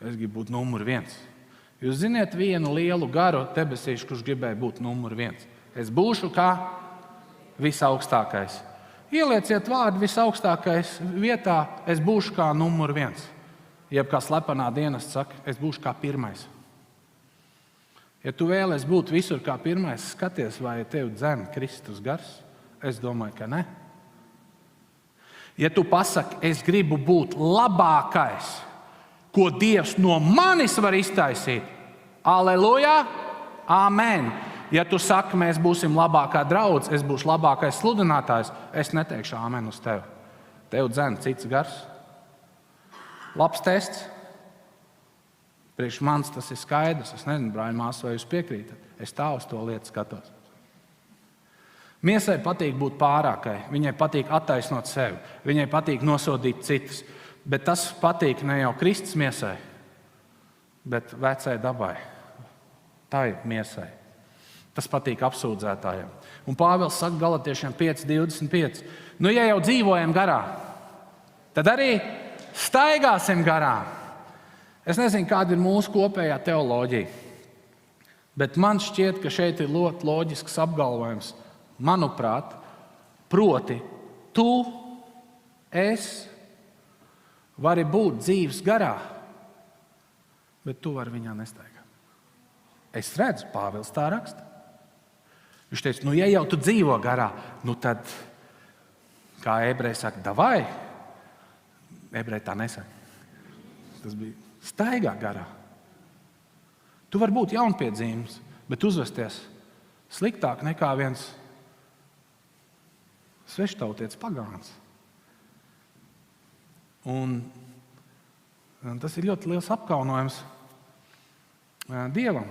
Es gribu būt numur 1. Jūs ziniet vienu lielu garu debesīšu, kurš gribēja būt numur 1. Es būšu kā visaugstākais. Ielieciet vārdu visaugstākais vietā, es būšu kā numur 1. Jeb kā slepenā dienas saka, es būšu kā 1. Ja tu vēlies būt visur kā 1, skaties, vai tev dzen Kristus gars. Es domāju, ka ne. Ja tu pasaki, es gribu būt labākais, ko Dievs no manis var iztaisīt, aleluja, amen. Ja tu saki, mēs būsim labākā draudze, es būšu labākais sludinātājs, es neteikšu amen uz tevi. Tev dzen cits gars. Labs tests. Priekš manis tas ir skaidrs. Es nezinu, brāļi, māsas, vai jūs piekrītat. Es tā uz to lietu skatos. Miesai patīk būt pārākai. Viņai patīk attaisnot sevi. Viņai patīk nosodīt citus. Bet tas patīk ne jau Kristus miesai, bet vecai dabai. Tā ir miesai. Tas patīk apsūdzētājiem. Un Pāvils saka Galatiešiem 5:25. Nu, ja jau dzīvojam garā, tad arī staigāsim garā. Es nezinu, kāda ir mūsu kopējā teoloģija, bet man šķiet, ka šeit ir ļoti loģisks apgalvojums. Manuprāt, proti, tu, es vari būt dzīves garā, bet tu vari viņā nestaigāt. Es redzu, Pāvils tā raksta. Viņš teica, nu, ja jau tu dzīvo garā, nu tad, kā ebreji saka, davai. Ebreji tā nesaka. Tas bija staigā garā. Tu vari būt jaunpiedzimts, bet uzvesties sliktāk nekā viens sveštautietis pagāns. Un tas ir ļoti liels apkaunojums Dievam.